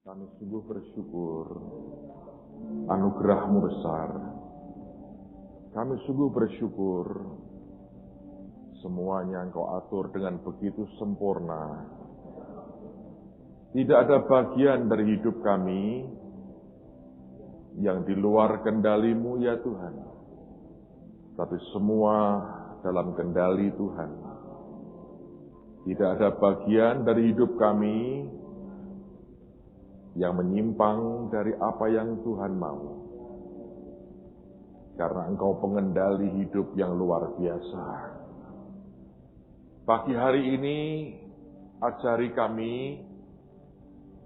Kami sungguh bersyukur, anugerah-Mu besar. Kami sungguh bersyukur, semuanya Engkau atur dengan begitu sempurna. Tidak ada bagian dari hidup kami yang di luar kendali-Mu ya Tuhan. Tapi semua dalam kendali Tuhan. Tidak ada bagian dari hidup kami yang menyimpang dari apa yang Tuhan mau. Karena Engkau pengendali hidup yang luar biasa. Pagi hari ini, ajari kami,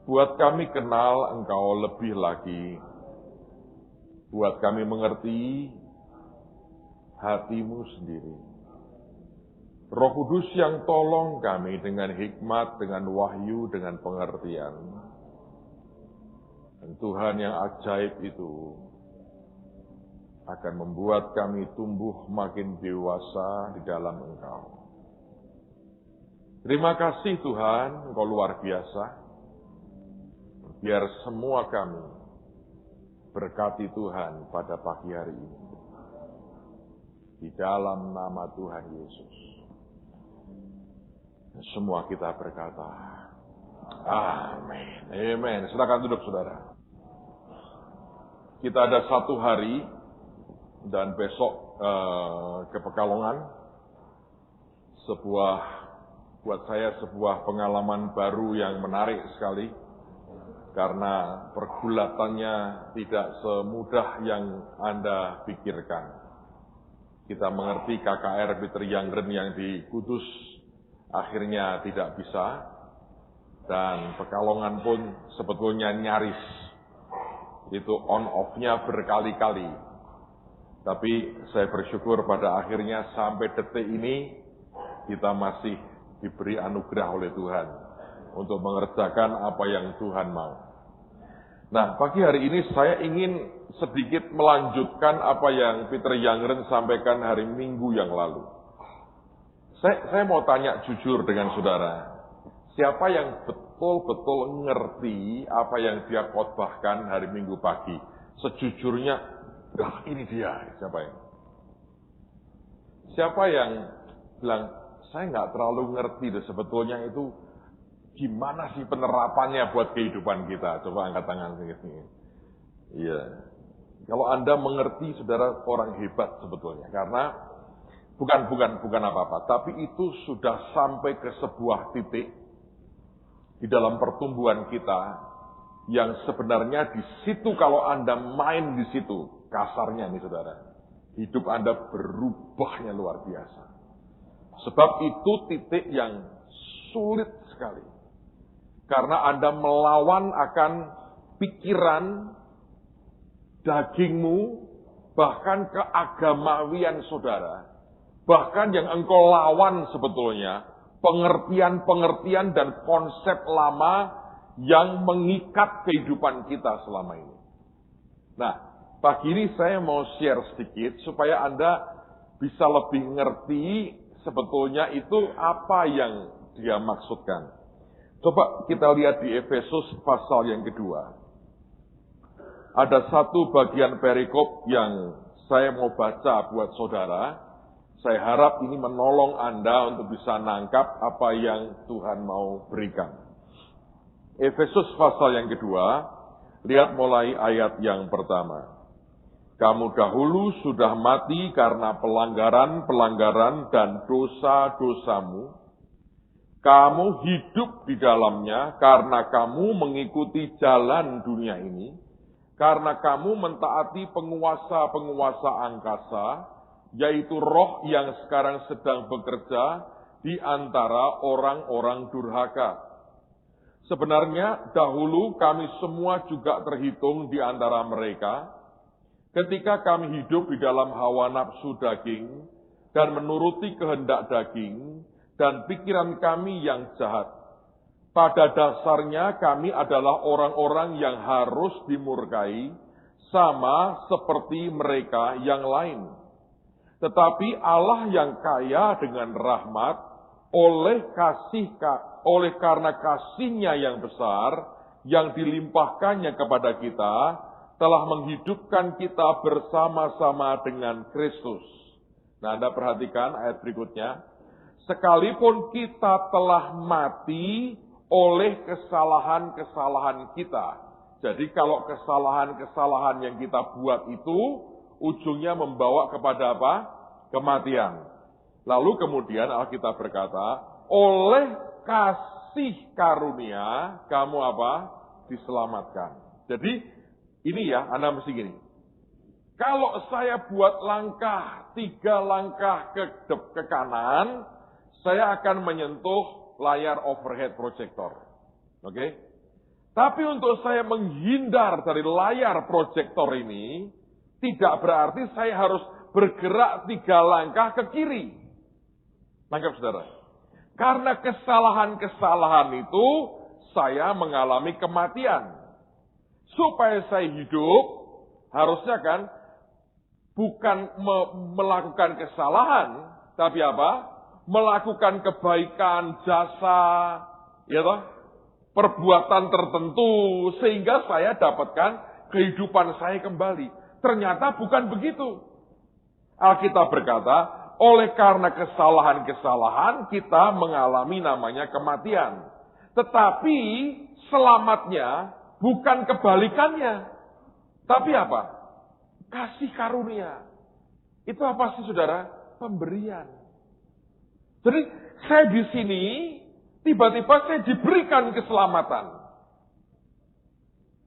buat kami kenal Engkau lebih lagi. Buat kami mengerti hati-Mu sendiri. Roh Kudus yang tolong kami dengan hikmat, dengan wahyu, dengan pengertian. Dan Tuhan yang ajaib itu akan membuat kami tumbuh makin dewasa di dalam Engkau. Terima kasih Tuhan, Engkau luar biasa. Biar semua kami berkati Tuhan pada pagi hari ini. Di dalam nama Tuhan Yesus. Semua kita berkata, amin. Amin. Silakan duduk saudara. Kita ada satu hari dan besok ke Pekalongan. Buat saya sebuah pengalaman baru yang menarik sekali. Karena pergulatannya tidak semudah yang Anda pikirkan. Kita mengerti KKR Peter Yangren yang di Kudus akhirnya tidak bisa. Dan Pekalongan pun sebetulnya nyaris. Itu on-off-nya berkali-kali. Tapi saya bersyukur pada akhirnya sampai detik ini kita masih diberi anugerah oleh Tuhan untuk mengerjakan apa yang Tuhan mau. Nah, pagi hari ini saya ingin sedikit melanjutkan apa yang Peter Yangren sampaikan hari Minggu yang lalu. Saya mau tanya jujur dengan saudara. Siapa yang betul-betul ngerti apa yang dia khotbahkan hari Minggu pagi? Sejujurnya, ini dia. Siapa yang bilang, saya nggak terlalu ngerti deh sebetulnya itu gimana sih penerapannya buat kehidupan kita? Coba angkat tangan sedikit. Iya. Kalau Anda mengerti, saudara orang hebat sebetulnya. Karena bukan apa-apa, tapi itu sudah sampai ke sebuah titik di dalam pertumbuhan kita, yang sebenarnya di situ kalau Anda main di situ, kasarnya nih saudara, hidup Anda berubahnya luar biasa. Sebab itu titik yang sulit sekali. Karena Anda melawan akan pikiran, dagingmu, bahkan keagamawian saudara. Bahkan yang engkau lawan sebetulnya, pengertian-pengertian dan konsep lama yang mengikat kehidupan kita selama ini. Nah, pagi ini saya mau share sedikit supaya Anda bisa lebih ngerti sebetulnya itu apa yang dia maksudkan. Coba kita lihat di Efesus pasal yang kedua. Ada satu bagian perikop yang saya mau baca buat saudara. Saya harap ini menolong Anda untuk bisa nangkap apa yang Tuhan mau berikan. Efesus pasal yang kedua, lihat mulai ayat yang pertama. Kamu dahulu sudah mati karena pelanggaran-pelanggaran dan dosa-dosamu. Kamu hidup di dalamnya karena kamu mengikuti jalan dunia ini. Karena kamu mentaati penguasa-penguasa angkasa, yaitu roh yang sekarang sedang bekerja di antara orang-orang durhaka. Sebenarnya dahulu kami semua juga terhitung di antara mereka, ketika kami hidup di dalam hawa nafsu daging, dan menuruti kehendak daging, dan pikiran kami yang jahat. Pada dasarnya kami adalah orang-orang yang harus dimurkai, sama seperti mereka yang lain. Tetapi Allah yang kaya dengan rahmat, oleh karena kasih-Nya yang besar, yang dilimpahkannya kepada kita telah menghidupkan kita bersama-sama dengan Kristus. Nah, Anda perhatikan ayat berikutnya. Sekalipun kita telah mati oleh kesalahan-kesalahan kita. Jadi kalau kesalahan-kesalahan yang kita buat itu ujungnya membawa kepada apa? Kematian. Lalu kemudian Alkitab berkata, oleh kasih karunia kamu apa? Diselamatkan. Jadi ini ya, Anda mesti gini. Kalau saya buat langkah, 3 langkah ke kanan, saya akan menyentuh layar overhead projector. Oke? Tapi untuk saya menghindar dari layar proyektor ini, tidak berarti saya harus bergerak 3 langkah ke kiri. Tangkap saudara. Karena kesalahan-kesalahan itu, saya mengalami kematian. Supaya saya hidup, harusnya kan, bukan melakukan kesalahan, tapi apa? Melakukan kebaikan, jasa, ya toh? Perbuatan tertentu, sehingga saya dapatkan kehidupan saya kembali. Ternyata bukan begitu. Alkitab berkata, oleh karena kesalahan-kesalahan, kita mengalami namanya kematian. Tetapi, selamatnya bukan kebalikannya. Tapi apa? Kasih karunia. Itu apa sih saudara? Pemberian. Jadi, saya di sini, tiba-tiba saya diberikan keselamatan.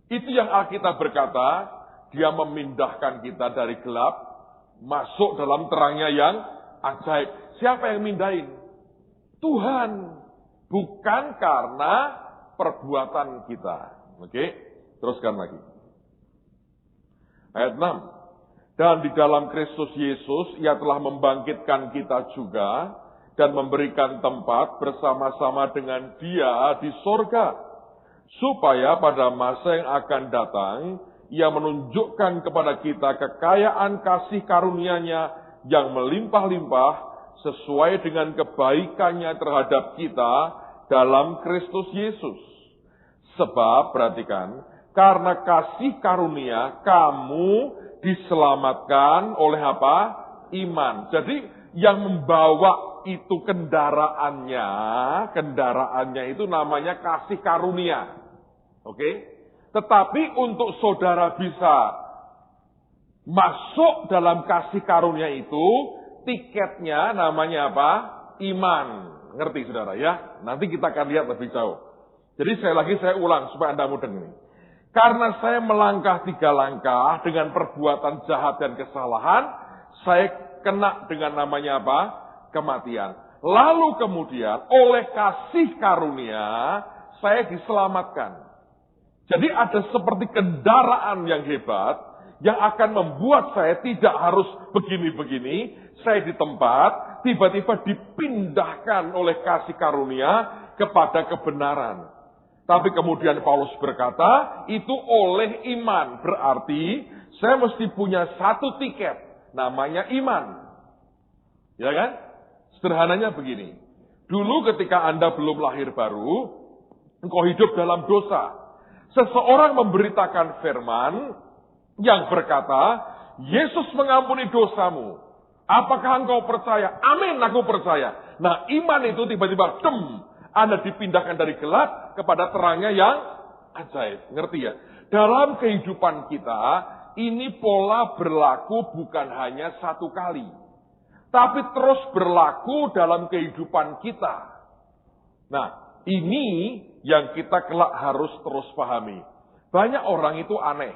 Itu yang Alkitab berkata, dia memindahkan kita dari gelap, masuk dalam terangnya yang ajaib. Siapa yang mindahin? Tuhan. Bukan karena perbuatan kita. Oke, teruskan lagi. Ayat 6. Dan di dalam Kristus Yesus, ia telah membangkitkan kita juga, dan memberikan tempat bersama-sama dengan Dia di sorga. Supaya pada masa yang akan datang, Ia menunjukkan kepada kita kekayaan kasih karunia-Nya yang melimpah-limpah sesuai dengan kebaikannya terhadap kita dalam Kristus Yesus. Sebab, perhatikan, karena kasih karunia kamu diselamatkan oleh apa? Iman. Jadi, yang membawa itu kendaraannya itu namanya kasih karunia. Oke? Tetapi untuk saudara bisa masuk dalam kasih karunia itu, tiketnya namanya apa? Iman. Ngerti saudara ya? Nanti kita akan lihat lebih jauh. Jadi saya ulang supaya Anda mudeng ini. Karena saya melangkah 3 langkah dengan perbuatan jahat dan kesalahan, saya kena dengan namanya apa? Kematian. Lalu kemudian oleh kasih karunia saya diselamatkan. Jadi ada seperti kendaraan yang hebat yang akan membuat saya tidak harus begini-begini. Saya di tempat tiba-tiba dipindahkan oleh kasih karunia kepada kebenaran. Tapi kemudian Paulus berkata, itu oleh iman. Berarti saya mesti punya 1 tiket, namanya iman. Ya kan? Sederhananya begini. Dulu ketika Anda belum lahir baru, engkau hidup dalam dosa. Seseorang memberitakan firman yang berkata, Yesus mengampuni dosamu. Apakah engkau percaya? Amin, aku percaya. Nah, iman itu tiba-tiba, Anda dipindahkan dari gelap kepada terangnya yang ajaib. Ngerti ya? Dalam kehidupan kita, ini pola berlaku bukan hanya 1 kali. Tapi terus berlaku dalam kehidupan kita. Nah, ini yang kita kelak harus terus pahami. Banyak orang itu aneh.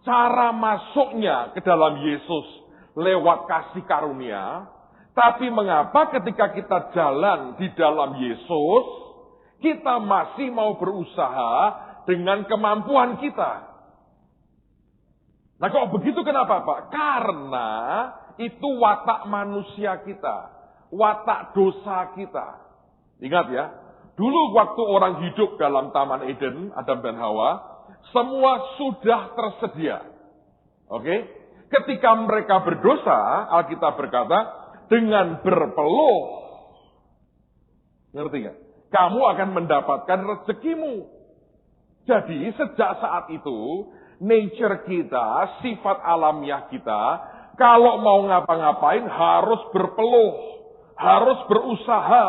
Cara masuknya ke dalam Yesus lewat kasih karunia, tapi mengapa ketika kita jalan di dalam Yesus, kita masih mau berusaha dengan kemampuan kita? Nah, kok begitu kenapa, Pak? Karena itu watak manusia kita, watak dosa kita. Ingat ya, dulu waktu orang hidup dalam Taman Eden, Adam dan Hawa, semua sudah tersedia. Oke? Ketika mereka berdosa, Alkitab berkata, dengan berpeluh. Ngerti gak? Kamu akan mendapatkan rezekimu. Jadi sejak saat itu, nature kita, sifat alamiah kita, kalau mau ngapa-ngapain harus berpeluh, harus berusaha,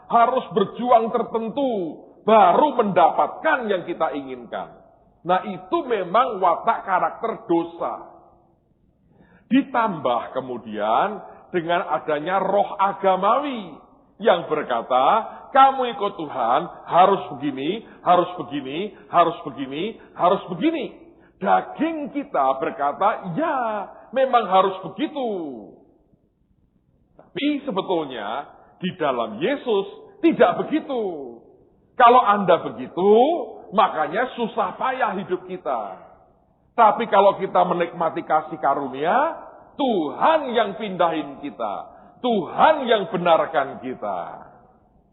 harus berjuang tertentu, baru mendapatkan yang kita inginkan. Nah itu memang watak karakter dosa. Ditambah kemudian dengan adanya roh agamawi yang berkata, kamu ikut Tuhan harus begini, harus begini, harus begini, harus begini. Daging kita berkata, ya memang harus begitu. Tapi sebetulnya di dalam Yesus tidak begitu. Kalau Anda begitu, makanya susah payah hidup kita. Tapi kalau kita menikmati kasih karunia, Tuhan yang pindahin kita. Tuhan yang benarkan kita.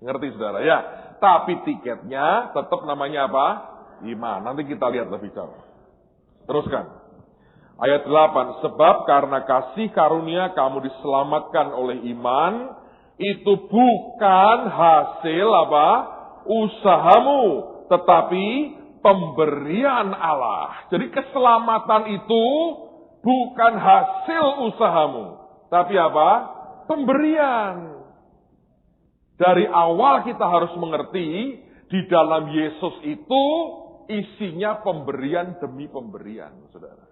Ngerti saudara ya? Tapi tiketnya tetap namanya apa? Iman. Nanti kita lihat lebih jauh. Teruskan. Ayat 8. Sebab karena kasih karunia kamu diselamatkan oleh iman. Itu bukan hasil apa? Usahamu. Tetapi pemberian Allah. Jadi keselamatan itu bukan hasil usahamu. Tapi apa? Pemberian. Dari awal kita harus mengerti, di dalam Yesus itu isinya pemberian demi pemberian, saudara.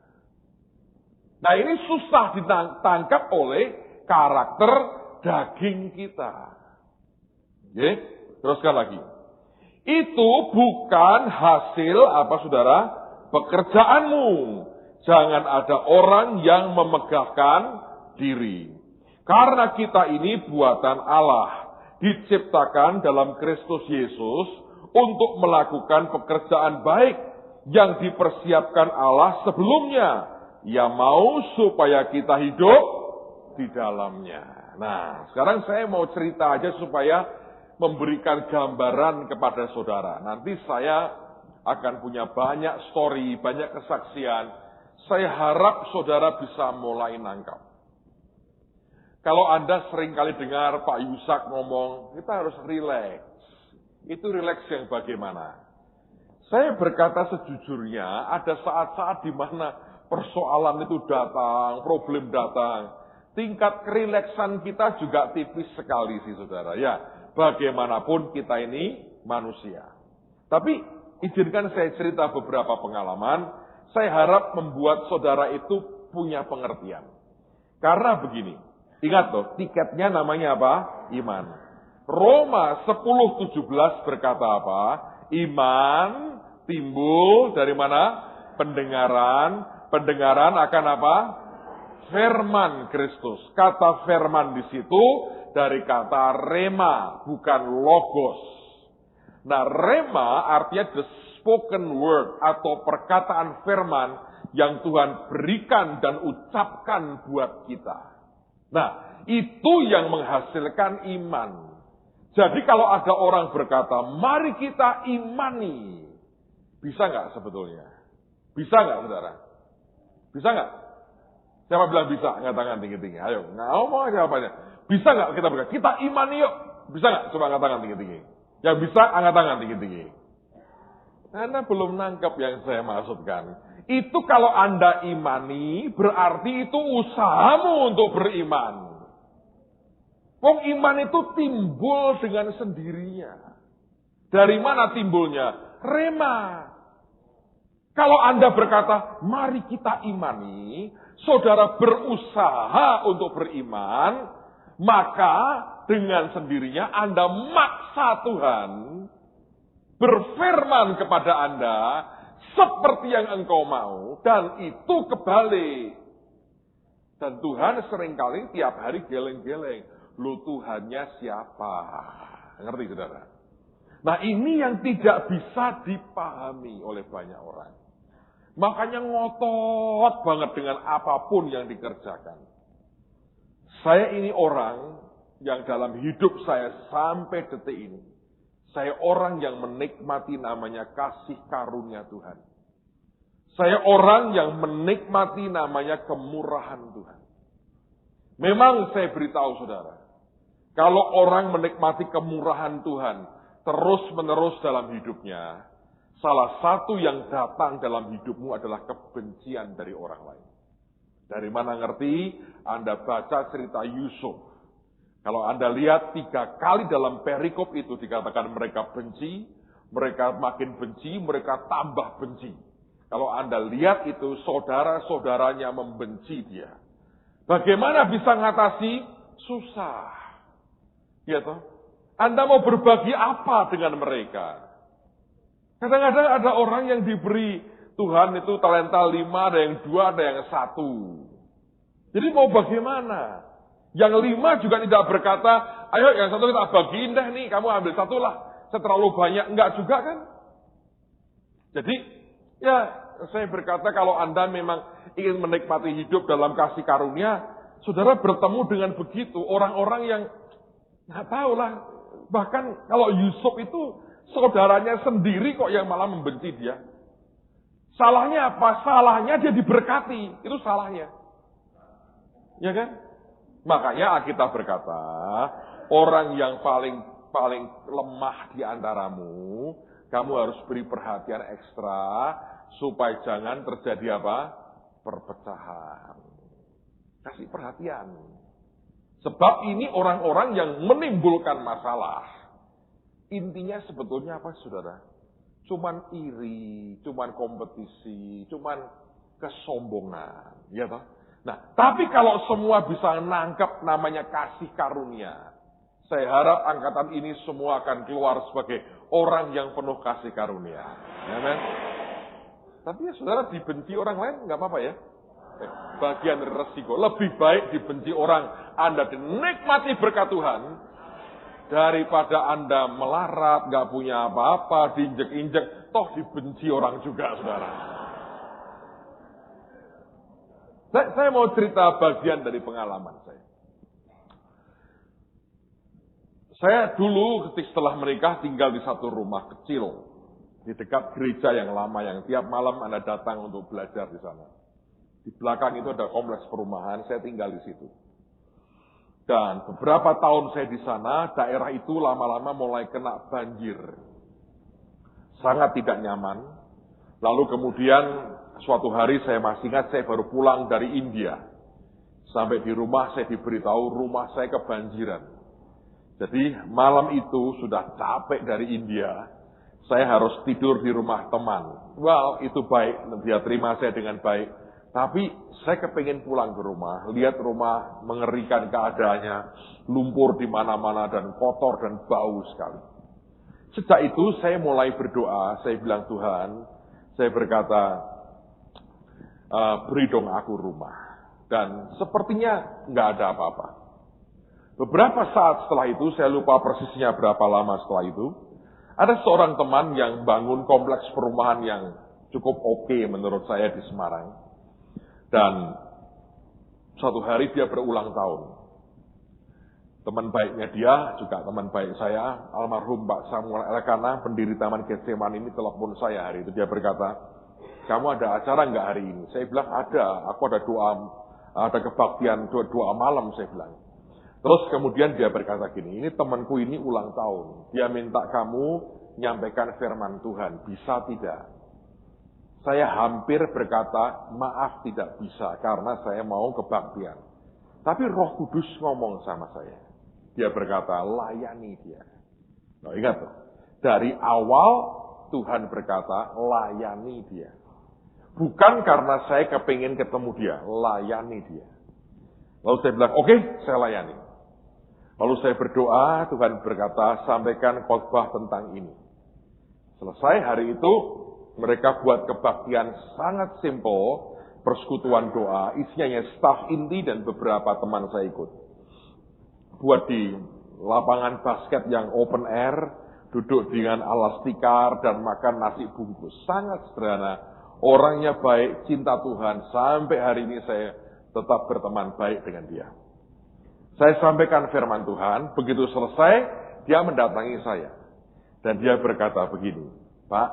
Nah ini susah ditangkap oleh karakter daging kita. Oke, teruskan lagi. Itu bukan hasil apa saudara? Pekerjaanmu. Jangan ada orang yang memegahkan diri. Karena kita ini buatan Allah. Diciptakan dalam Kristus Yesus untuk melakukan pekerjaan baik yang dipersiapkan Allah sebelumnya. Ia mau supaya kita hidup di dalamnya. Nah, sekarang saya mau cerita aja supaya memberikan gambaran kepada saudara. Nanti saya akan punya banyak story, banyak kesaksian. Saya harap saudara bisa mulai nangkap. Kalau Anda sering kali dengar Pak Yusak ngomong, kita harus rileks. Itu rileks yang bagaimana? Saya berkata sejujurnya, ada saat-saat di mana persoalan itu datang, problem datang. Tingkat kerileksan kita juga tipis sekali sih saudara. Ya, bagaimanapun kita ini manusia. Tapi izinkan saya cerita beberapa pengalaman. Saya harap membuat saudara itu punya pengertian. Karena begini, ingat loh, tiketnya namanya apa? Iman. Roma 10:17 berkata apa? Iman timbul dari mana? Pendengaran. Pendengaran akan apa? Firman Kristus. Kata firman di situ dari kata rema, bukan logos. Nah, rema artinya the spoken word atau perkataan firman yang Tuhan berikan dan ucapkan buat kita. Nah, itu yang menghasilkan iman. Jadi kalau ada orang berkata, mari kita imani. Bisa nggak sebetulnya? Bisa nggak saudara? Bisa nggak? Siapa bilang bisa? Angkat tangan tinggi-tinggi. Ayo, ngomong jawabannya. Bisa nggak kita berkata, kita imani yuk. Bisa nggak? Coba angkat tangan tinggi-tinggi. Yang bisa, angkat tangan tinggi-tinggi. Anda belum nangkep yang saya maksudkan. Itu kalau Anda imani, berarti itu usahamu untuk beriman. Wong iman itu timbul dengan sendirinya. Dari mana timbulnya? Rema. Kalau Anda berkata, mari kita imani, saudara berusaha untuk beriman, maka dengan sendirinya Anda maksa Tuhan berfirman kepada Anda seperti yang engkau mau, dan itu kebalik. Dan Tuhan seringkali tiap hari geleng-geleng. Lu Tuhannya siapa? Ngerti saudara? Nah ini yang tidak bisa dipahami oleh banyak orang. Makanya ngotot banget dengan apapun yang dikerjakan. Saya ini orang yang dalam hidup saya sampai detik ini. Saya orang yang menikmati namanya kasih karunia Tuhan. Saya orang yang menikmati namanya kemurahan Tuhan. Memang saya beritahu saudara, kalau orang menikmati kemurahan Tuhan terus-menerus dalam hidupnya, salah satu yang datang dalam hidupmu adalah kebencian dari orang lain. Dari mana ngerti? Anda baca cerita Yusuf. Kalau Anda lihat 3 kali dalam perikop itu dikatakan mereka benci, mereka makin benci, mereka tambah benci. Kalau Anda lihat itu saudara-saudaranya membenci dia. Bagaimana bisa ngatasi? Susah. Ya toh? Anda mau berbagi apa dengan mereka? Kadang-kadang ada orang yang diberi Tuhan itu talenta 5, ada yang 2, ada yang 1. Jadi mau bagaimana? Yang 5 juga tidak berkata, ayo yang 1 kita bagiin deh nih, kamu ambil 1 lah. Saya terlalu banyak, enggak juga kan? Jadi, ya saya berkata kalau Anda memang ingin menikmati hidup dalam kasih karunia, saudara bertemu dengan begitu, orang-orang yang nggak tahu lah. Bahkan kalau Yusuf itu saudaranya sendiri kok yang malah membenci dia. Salahnya apa? Salahnya dia diberkati, itu salahnya. Ya kan? Makanya Alkitab berkata, orang yang paling lemah di antaramu, kamu harus beri perhatian ekstra supaya jangan terjadi apa? Perpecahan. Kasih perhatian. Sebab ini orang-orang yang menimbulkan masalah. Intinya sebetulnya apa, saudara? Cuman iri, cuman kompetisi, cuman kesombongan, ya toh? Nah, tapi kalau semua bisa nangkep namanya kasih karunia, saya harap angkatan ini semua akan keluar sebagai orang yang penuh kasih karunia. Ya kan? Tapi ya saudara, dibenci orang lain nggak apa-apa ya. Bagian dari resiko. Lebih baik dibenci orang, Anda dinikmati berkat Tuhan, daripada Anda melarat, nggak punya apa-apa, diinjek-injek, toh dibenci orang juga, saudara. Saya mau cerita bagian dari pengalaman saya. Saya dulu setelah menikah tinggal di satu rumah kecil di dekat gereja yang lama yang tiap malam Anda datang untuk belajar di sana. Di belakang itu ada kompleks perumahan, saya tinggal di situ. Dan beberapa tahun saya di sana, daerah itu lama-lama mulai kena banjir. Sangat tidak nyaman. Lalu kemudian suatu hari saya masih ingat, saya baru pulang dari India. Sampai di rumah saya diberitahu rumah saya kebanjiran. Jadi malam itu sudah capek dari India, saya harus tidur di rumah teman. Well, itu baik, dia terima saya dengan baik. Tapi saya kepingin pulang ke rumah, lihat rumah mengerikan keadaannya, lumpur di mana-mana dan kotor dan bau sekali. Sejak itu saya mulai berdoa, saya bilang Tuhan, saya berkata, beri dong aku rumah. Dan sepertinya nggak ada apa-apa. Beberapa saat setelah itu, saya lupa persisnya berapa lama setelah itu, ada seorang teman yang bangun kompleks perumahan yang cukup oke menurut saya di Semarang. Dan suatu hari dia berulang tahun. Teman baiknya dia, juga teman baik saya, almarhum Pak Samuel Elkana, pendiri Taman Getsemani ini telepon saya hari itu. Dia berkata, kamu ada acara nggak hari ini? Saya bilang ada, aku ada doa, ada kebaktian doa malam, saya bilang. Terus kemudian dia berkata gini, ini temanku ini ulang tahun. Dia minta kamu nyampaikan firman Tuhan, bisa tidak? Saya hampir berkata, maaf tidak bisa, karena saya mau kebaktian. Tapi Roh Kudus ngomong sama saya. Dia berkata, layani dia. Nah, ingat tuh, dari awal Tuhan berkata, layani dia. Bukan karena saya kepingin ketemu dia, layani dia. Lalu saya bilang, oke, saya layani. Lalu saya berdoa, Tuhan berkata, sampaikan khotbah tentang ini. Selesai hari itu, mereka buat kebaktian sangat simple, persekutuan doa, isinya hanya staf inti dan beberapa teman saya ikut. Buat di lapangan basket yang open air, duduk dengan alas tikar dan makan nasi bungkus. Sangat sederhana, orangnya baik, cinta Tuhan, sampai hari ini saya tetap berteman baik dengan dia. Saya sampaikan firman Tuhan, begitu selesai, dia mendatangi saya. Dan dia berkata begini, Pak,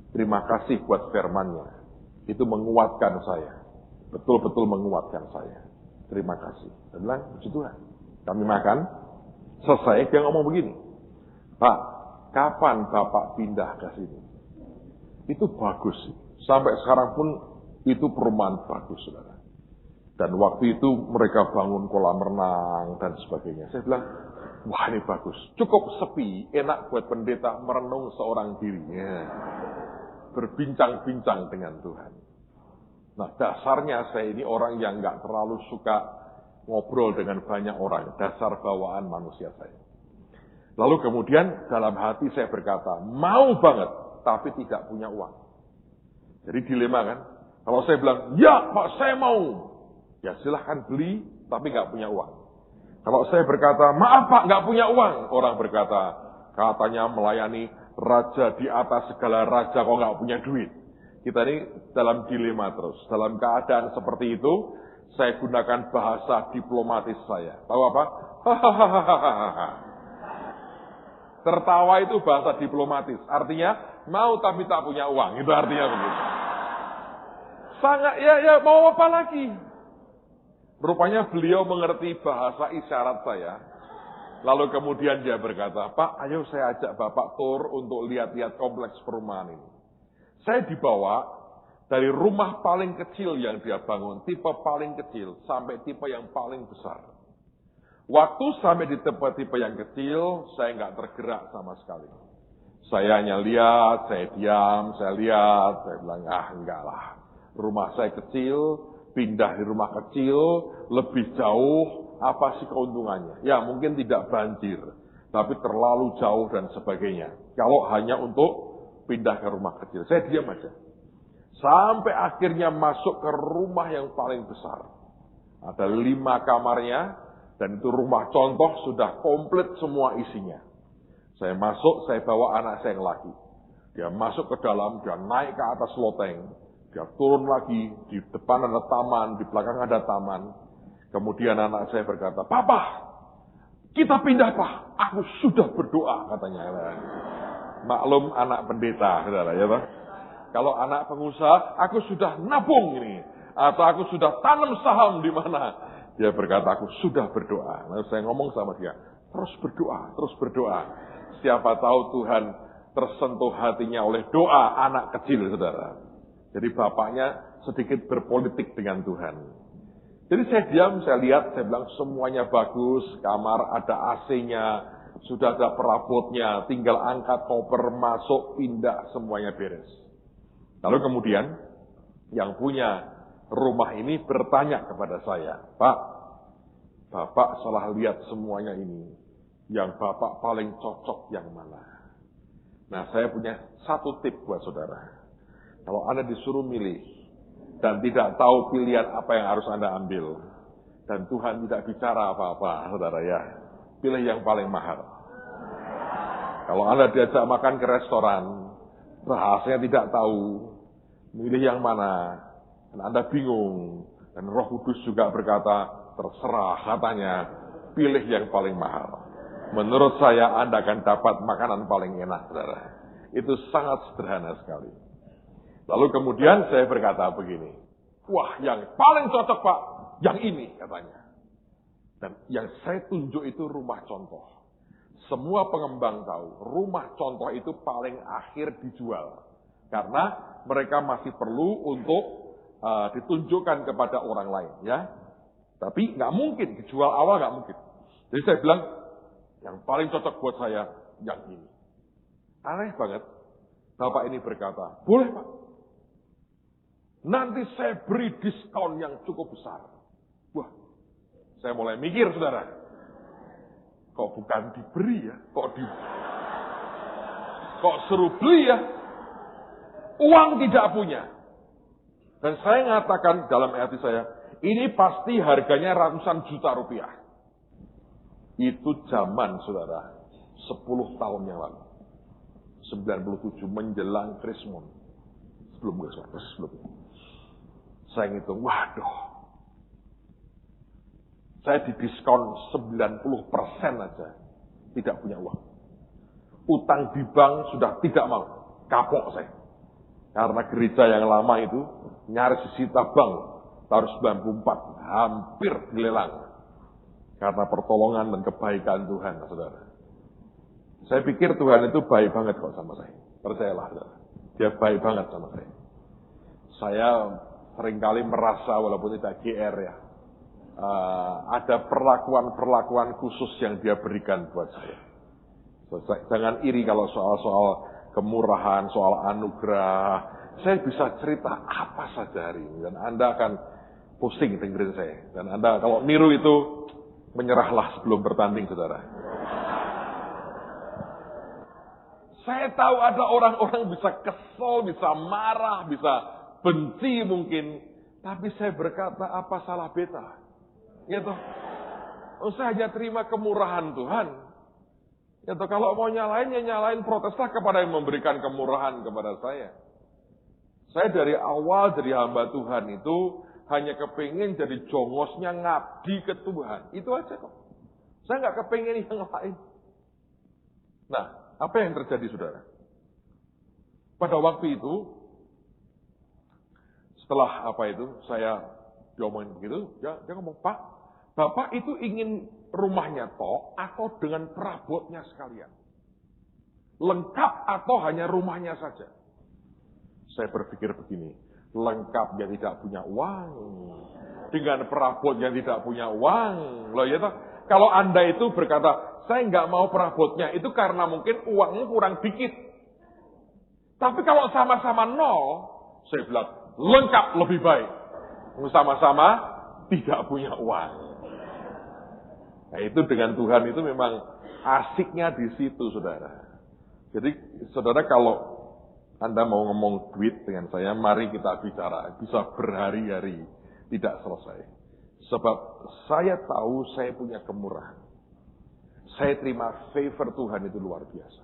terima kasih buat firman-Nya. Itu menguatkan saya. Betul-betul menguatkan saya. Terima kasih. Dia bilang, puji Tuhan. Kami makan. Selesai, dia ngomong begini. Pak, kapan Bapak pindah ke sini? Itu bagus. Sampai sekarang pun itu perumahan bagus, saudara. Dan waktu itu mereka bangun kolam renang dan sebagainya. Saya bilang, wah ini bagus. Cukup sepi, enak buat pendeta merenung seorang dirinya. Berbincang-bincang dengan Tuhan. Nah dasarnya saya ini orang yang nggak terlalu suka ngobrol dengan banyak orang. Dasar bawaan manusia saya. Lalu kemudian dalam hati saya berkata, mau banget, tapi tidak punya uang. Jadi dilema kan? Kalau saya bilang, ya Pak saya mau. Ya silahkan beli, tapi nggak punya uang. Kalau saya berkata, maaf Pak nggak punya uang. Orang berkata, katanya melayani raja di atas segala raja kok nggak punya duit. Kita ini dalam dilema terus. Dalam keadaan seperti itu, saya gunakan bahasa diplomatis saya. Tahu apa? Hahaha. Tertawa itu bahasa diplomatis. Artinya, mau tapi tak punya uang. Itu artinya begitu. Sangat, ya mau apa lagi? Rupanya beliau mengerti bahasa isyarat saya. Lalu kemudian dia berkata, Pak, ayo saya ajak Bapak tur untuk lihat-lihat kompleks perumahan ini. Saya dibawa dari rumah paling kecil yang dia bangun, tipe paling kecil, sampai tipe yang paling besar. Waktu sampai di tipe yang kecil, saya nggak tergerak sama sekali. Saya hanya lihat, saya diam, saya lihat, saya bilang, enggak lah. Rumah saya kecil, pindah di rumah kecil, lebih jauh, apa sih keuntungannya? Ya mungkin tidak banjir, tapi terlalu jauh dan sebagainya. Kalau hanya untuk pindah ke rumah kecil, saya diam aja. Sampai akhirnya masuk ke rumah yang paling besar. Ada 5 kamarnya, dan itu rumah contoh sudah komplit semua isinya. Saya masuk, saya bawa anak saya yang laki. Dia masuk ke dalam, dia naik ke atas loteng. Dia turun lagi, di depan ada taman, di belakang ada taman. Kemudian anak saya berkata, Papa, kita pindah Pak, aku sudah berdoa, katanya. Maklum anak pendeta, saudara, ya Pak. Kalau anak pengusaha, aku sudah nabung ini. Atau aku sudah tanam saham di mana. Dia berkata, aku sudah berdoa. Lalu saya ngomong sama dia, terus berdoa, terus berdoa. Siapa tahu Tuhan tersentuh hatinya oleh doa anak kecil, saudara. Jadi bapaknya sedikit berpolitik dengan Tuhan. Jadi saya diam, saya lihat, saya bilang semuanya bagus, kamar ada AC-nya, sudah ada perabotnya, tinggal angkat koper, masuk, pindah, semuanya beres. Lalu kemudian, yang punya rumah ini bertanya kepada saya, Pak, Bapak salah lihat semuanya ini, yang Bapak paling cocok yang mana? Nah, saya punya satu tip buat saudara. Kalau Anda disuruh milih, dan tidak tahu pilihan apa yang harus Anda ambil, dan Tuhan tidak bicara apa-apa, saudara ya, pilih yang paling mahal. Kalau Anda diajak makan ke restoran, bahasanya tidak tahu, milih yang mana, dan Anda bingung, dan Roh Kudus juga berkata, terserah katanya, pilih yang paling mahal. Menurut saya Anda akan dapat makanan paling enak, saudara. Itu sangat sederhana sekali. Lalu kemudian saya berkata begini, wah yang paling cocok Pak, yang ini katanya. Dan yang saya tunjuk itu rumah contoh. Semua pengembang tahu, rumah contoh itu paling akhir dijual. Karena mereka masih perlu untuk ditunjukkan kepada orang lain. Ya, tapi nggak mungkin, dijual awal nggak mungkin. Jadi saya bilang, yang paling cocok buat saya, yang ini. Aneh banget, Bapak ini berkata, boleh Pak. Nanti saya beri diskon yang cukup besar. Wah, saya mulai mikir, saudara. Kok bukan diberi ya? Kok suruh beli ya? Uang tidak punya. Dan saya mengatakan dalam hati saya, ini pasti harganya ratusan juta rupiah. Itu zaman, saudara, 10 tahun yang lalu. 97 menjelang Krismon. Sebelum Krismon. Saya ngitung, waduh. Saya didiskon 90% aja. Tidak punya uang. Utang di bank sudah tidak mau. Kapok saya. Karena gereja yang lama itu nyaris disita bank. Tahun 94. Hampir dilelang. Karena pertolongan dan kebaikan Tuhan, saudara. Saya pikir Tuhan itu baik banget kok sama saya. Percayalah, saudara. Dia baik banget sama saya. Saya seringkali merasa walaupun tidak GR ya, ada perlakuan-perlakuan khusus yang dia berikan buat saya. Jangan iri kalau soal-soal kemurahan, soal anugerah. Saya bisa cerita apa saja hari ini dan Anda akan pusing dengerin saya. Dan Anda kalau niru itu menyerahlah sebelum bertanding, saudara. Saya tahu ada orang-orang bisa kesel, bisa marah, bisa benci mungkin. Tapi saya berkata, apa salah beta? Gitu. Saya hanya terima kemurahan Tuhan. Gitu. Kalau mau nyalain, ya nyalain, proteslah kepada yang memberikan kemurahan kepada saya. Saya dari awal jadi hamba Tuhan itu hanya kepingin jadi jongosnya ngabdi ke Tuhan. Itu aja kok. Saya nggak kepingin yang lain. Nah, apa yang terjadi, saudara? Pada waktu itu, setelah saya diomongin begitu, dia ngomong, Pak, Bapak itu ingin rumahnya toh atau dengan perabotnya sekalian? Lengkap atau hanya rumahnya saja? Saya berpikir begini, lengkap yang tidak punya uang, dengan perabot yang tidak punya uang. Loh ya toh, kalau Anda itu berkata, saya nggak mau perabotnya, itu karena mungkin uangnya kurang dikit. Tapi kalau sama-sama nol, saya bilang, lengkap lebih baik. Sama-sama tidak punya uang. Nah itu dengan Tuhan itu memang asiknya di situ, saudara. Jadi saudara kalau Anda mau ngomong duit dengan saya, mari kita bicara. Bisa berhari-hari, tidak selesai. Sebab saya tahu saya punya kemurahan. Saya terima favor Tuhan itu luar biasa.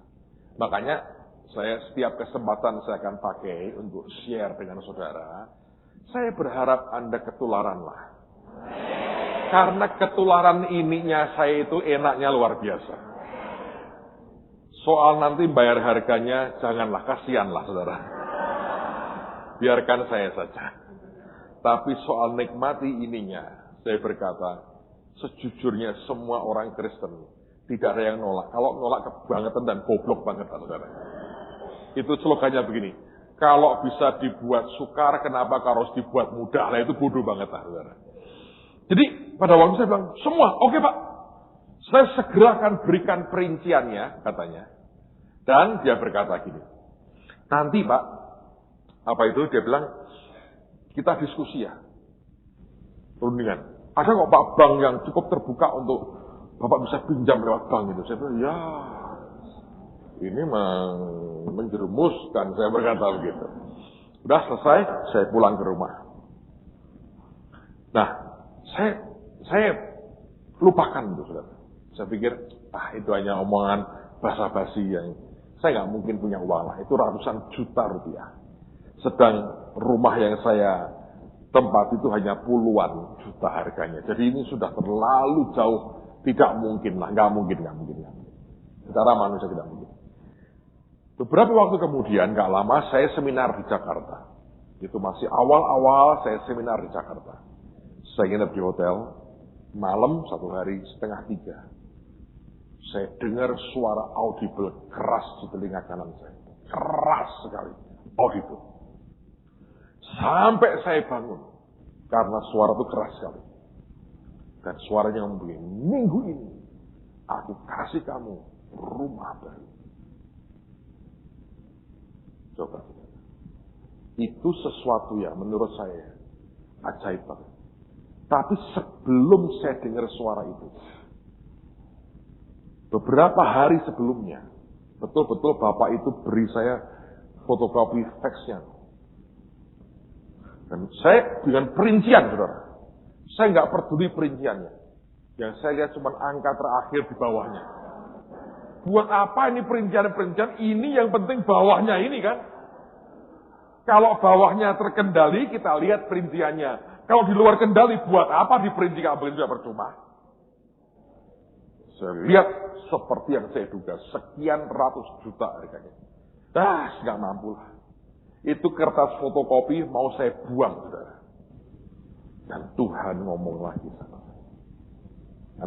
Makanya saya setiap kesempatan saya akan pakai untuk share dengan saudara. Saya berharap Anda ketularanlah. Karena ketularan ininya saya itu enaknya luar biasa. Soal nanti bayar harganya, janganlah, kasihanlah saudara. Biarkan saya saja. Tapi soal nikmati ininya, saya berkata, sejujurnya semua orang Kristen, tidak ada yang nolak. Kalau nolak kebangetan dan goblok banget, saudara. Itu slogannya begini, kalau bisa dibuat sukar, kenapa harus dibuat mudah? Lah itu bodoh banget, saudara. Jadi, pada waktu saya bilang, semua, oke Pak. Saya segera akan berikan perinciannya, katanya. Dan dia berkata gini, nanti Pak, dia bilang, kita diskusi ya. Rundingan. Ada kok Pak bank yang cukup terbuka untuk Bapak bisa pinjam lewat bank itu. Saya bilang, ya, ini menjerumuskan, saya berkata begitu. Udah selesai, saya pulang ke rumah. Nah, saya lupakan itu, saudara. Saya pikir, itu hanya omongan basa-basi yang saya nggak mungkin punya uang lah. Itu ratusan juta rupiah. Sedang rumah yang saya tempat itu hanya puluhan juta harganya. Jadi ini sudah terlalu jauh. Tidak mungkin lah. Nggak mungkin. Secara manusia tidak mungkin. Beberapa waktu kemudian, nggak lama, saya seminar di Jakarta. Itu masih awal-awal saya seminar di Jakarta. Saya nginep di hotel. Malam, satu hari, 2:30. Saya dengar suara audible keras di telinga kanan saya. Keras sekali. Audible. Sampai saya bangun. Karena suara itu keras sekali. Dan suaranya ngomong begini, minggu ini aku kasih kamu rumah baru. Coba. Itu sesuatu yang menurut saya ajaib banget. Tapi sebelum saya dengar suara itu, beberapa hari sebelumnya, betul-betul Bapak itu beri saya fotokopi fax-nya. Dan saya dengan perincian, saudara. Saya nggak peduli perinciannya. Yang saya lihat cuma angka terakhir di bawahnya. Buat apa ini perincian-perincian? Ini yang penting bawahnya ini kan. Kalau bawahnya terkendali, kita lihat perinciannya. Kalau di luar kendali, buat apa diperinci kalau begitu tidak percuma? Saya lihat seperti yang saya duga, sekian ratus juta harganya. Nggak mampu lah. Itu kertas fotokopi mau saya buang, saudara. Dan Tuhan ngomong lagi sama saya.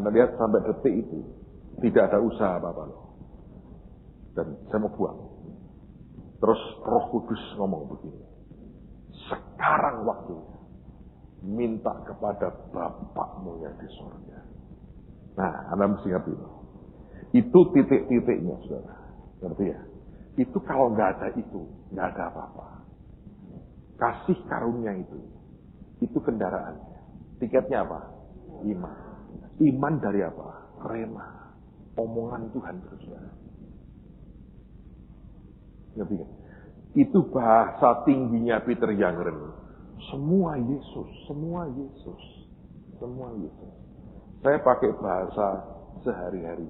Anda lihat sampai detik itu, tidak ada usaha apa-apa loh. Dan saya mau buang. Terus Roh Kudus ngomong begini. Sekarang waktunya minta kepada Bapakmu yang di surga. Nah, Anda mesti ngerti. Itu titik-titiknya, saudara. Ngerti ya? Itu kalau nggak ada itu, nggak ada apa-apa. Kasih karunia itu kendaraannya. Tiketnya apa? Iman. Iman dari apa? Rema. Omongan Tuhan terus. Ngerti kan? Itu bahasa tingginya Peter Youngren. Semua Yesus, semua Yesus, semua Yesus. Saya pakai bahasa sehari-hari